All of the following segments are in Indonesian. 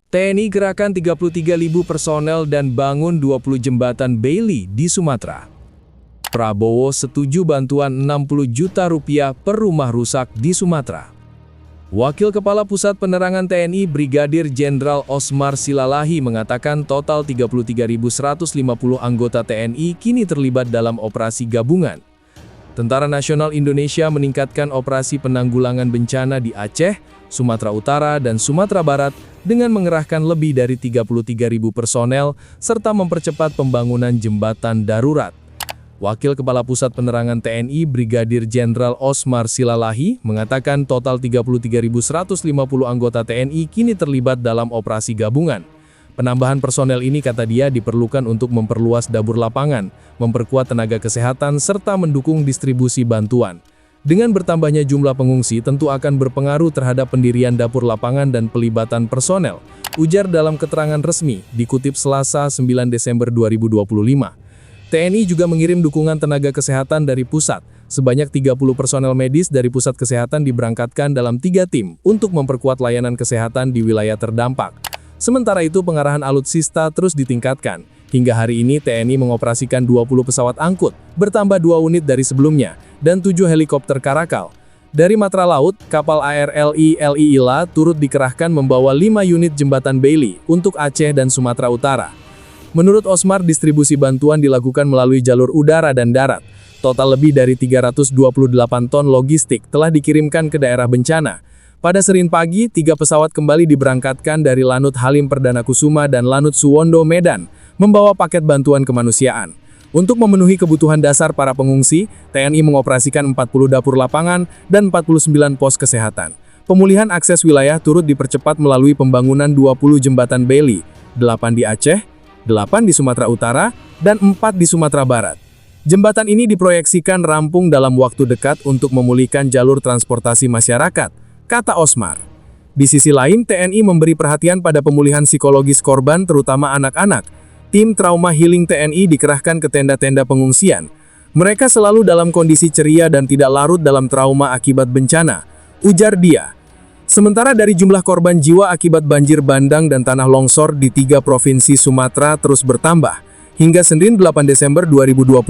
TNI gerahkan 33.000 personel dan bangun 20 jembatan Bailey di Sumatera. Prabowo setuju bantuan 60 juta rupiah per rumah rusak di Sumatera. Wakil Kepala Pusat Penerangan TNI Brigadir Jenderal Osmar Silalahi mengatakan total 33.150 anggota TNI kini terlibat dalam operasi gabungan. Tentara Nasional Indonesia meningkatkan operasi penanggulangan bencana di Aceh, Sumatera Utara, dan Sumatera Barat dengan mengerahkan lebih dari 33.000 personel serta mempercepat pembangunan jembatan darurat. Wakil Kepala Pusat Penerangan TNI Brigadir Jenderal Osmar Silalahi mengatakan total 33.150 anggota TNI kini terlibat dalam operasi gabungan. Penambahan personel ini, kata dia, diperlukan untuk memperluas dapur lapangan, memperkuat tenaga kesehatan, serta mendukung distribusi bantuan. Dengan bertambahnya jumlah pengungsi tentu akan berpengaruh terhadap pendirian dapur lapangan dan pelibatan personel, ujar dalam keterangan resmi, dikutip Selasa 9 Desember 2025. TNI juga mengirim dukungan tenaga kesehatan dari pusat. Sebanyak 30 personel medis dari pusat kesehatan diberangkatkan dalam 3 tim untuk memperkuat layanan kesehatan di wilayah terdampak. Sementara itu, pengarahan alutsista terus ditingkatkan. Hingga hari ini TNI mengoperasikan 20 pesawat angkut, bertambah 2 unit dari sebelumnya, dan 7 helikopter Karakal. Dari Matra Laut, kapal ARLI Ila turut dikerahkan membawa 5 unit jembatan Bailey untuk Aceh dan Sumatera Utara. Menurut Osmar, distribusi bantuan dilakukan melalui jalur udara dan darat. Total lebih dari 328 ton logistik telah dikirimkan ke daerah bencana. Pada Senin pagi, 3 pesawat kembali diberangkatkan dari Lanut Halim Perdana Kusuma dan Lanut Suwondo Medan, membawa paket bantuan kemanusiaan. Untuk memenuhi kebutuhan dasar para pengungsi, TNI mengoperasikan 40 dapur lapangan dan 49 pos kesehatan. Pemulihan akses wilayah turut dipercepat melalui pembangunan 20 jembatan Bailey, 8 di Aceh, 8 di Sumatera Utara, dan 4 di Sumatera Barat. Jembatan ini diproyeksikan rampung dalam waktu dekat untuk memulihkan jalur transportasi masyarakat, kata Osmar. Di sisi lain, TNI memberi perhatian pada pemulihan psikologis korban, terutama anak-anak. Tim Trauma Healing TNI dikerahkan ke tenda-tenda pengungsian. Mereka selalu dalam kondisi ceria dan tidak larut dalam trauma akibat bencana, ujar dia. Sementara dari jumlah korban jiwa akibat banjir bandang dan tanah longsor di 3 provinsi Sumatera terus bertambah. Hingga Senin 8 Desember 2025,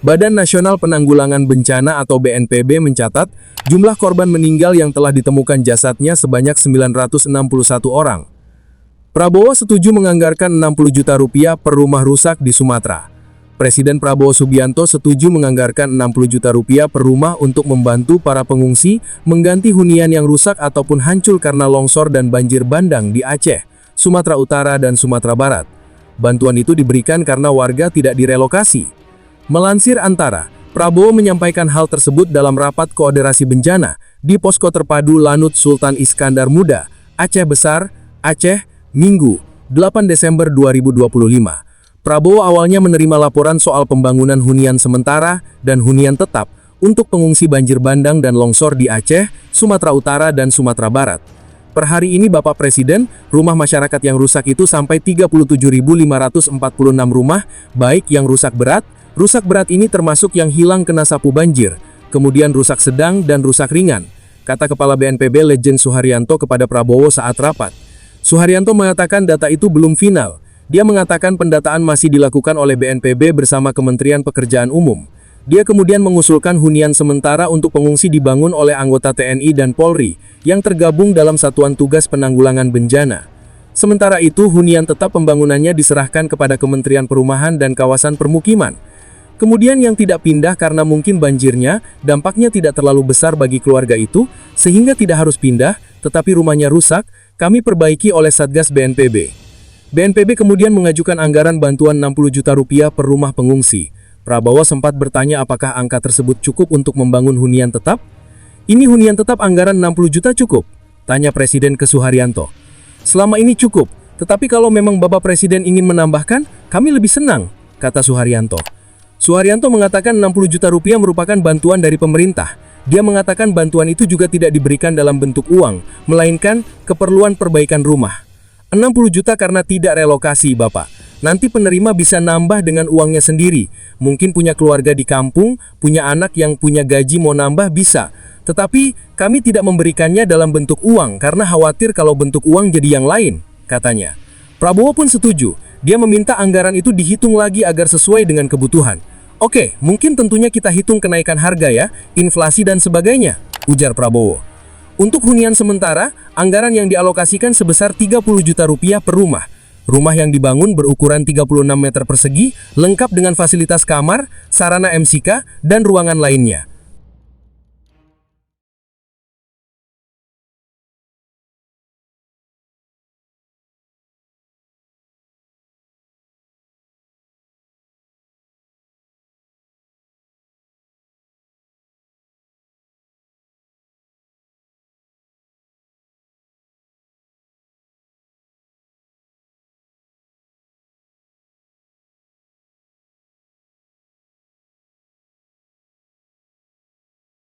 Badan Nasional Penanggulangan Bencana atau BNPB mencatat jumlah korban meninggal yang telah ditemukan jasadnya sebanyak 961 orang. Prabowo setuju menganggarkan 60 juta rupiah per rumah rusak di Sumatera. Presiden Prabowo Subianto setuju menganggarkan 60 juta rupiah per rumah untuk membantu para pengungsi mengganti hunian yang rusak ataupun hancur karena longsor dan banjir bandang di Aceh, Sumatera Utara, dan Sumatera Barat. Bantuan itu diberikan karena warga tidak direlokasi. Melansir Antara, Prabowo menyampaikan hal tersebut dalam rapat koordinasi bencana di Posko Terpadu Lanut Sultan Iskandar Muda, Aceh Besar, Aceh, Minggu, 8 Desember 2025. Prabowo awalnya menerima laporan soal pembangunan hunian sementara dan hunian tetap untuk pengungsi banjir bandang dan longsor di Aceh, Sumatera Utara, dan Sumatera Barat. Per hari ini Bapak Presiden, rumah masyarakat yang rusak itu sampai 37.546 rumah, baik yang rusak berat. Rusak berat ini termasuk yang hilang kena sapu banjir, kemudian rusak sedang dan rusak ringan, kata Kepala BNPB Lejen Suharyanto kepada Prabowo saat rapat. Suharyanto mengatakan data itu belum final. Dia mengatakan pendataan masih dilakukan oleh BNPB bersama Kementerian Pekerjaan Umum. Dia kemudian mengusulkan hunian sementara untuk pengungsi dibangun oleh anggota TNI dan Polri yang tergabung dalam Satuan Tugas Penanggulangan Bencana. Sementara itu, hunian tetap pembangunannya diserahkan kepada Kementerian Perumahan dan Kawasan Permukiman. Kemudian yang tidak pindah karena mungkin banjirnya, dampaknya tidak terlalu besar bagi keluarga itu, sehingga tidak harus pindah, tetapi rumahnya rusak, kami perbaiki oleh Satgas BNPB. BNPB kemudian mengajukan anggaran bantuan 60 juta rupiah per rumah pengungsi. Prabowo sempat bertanya apakah angka tersebut cukup untuk membangun hunian tetap? Ini hunian tetap anggaran 60 juta cukup? Tanya Presiden ke Suharyanto. Selama ini cukup, tetapi kalau memang Bapak Presiden ingin menambahkan, kami lebih senang, kata Suharyanto. Suharyanto mengatakan 60 juta rupiah merupakan bantuan dari pemerintah. Dia mengatakan bantuan itu juga tidak diberikan dalam bentuk uang, melainkan keperluan perbaikan rumah. 60 juta karena tidak relokasi, Bapak. Nanti penerima bisa nambah dengan uangnya sendiri. Mungkin punya keluarga di kampung, punya anak yang punya gaji mau nambah bisa. Tetapi kami tidak memberikannya dalam bentuk uang karena khawatir kalau bentuk uang jadi yang lain, katanya. Prabowo pun setuju. Dia meminta anggaran itu dihitung lagi agar sesuai dengan kebutuhan. Oke, mungkin tentunya kita hitung kenaikan harga ya, inflasi dan sebagainya, ujar Prabowo. Untuk hunian sementara, anggaran yang dialokasikan sebesar 30 juta rupiah per rumah. Rumah yang dibangun berukuran 36 meter persegi, lengkap dengan fasilitas kamar, sarana MCK, dan ruangan lainnya.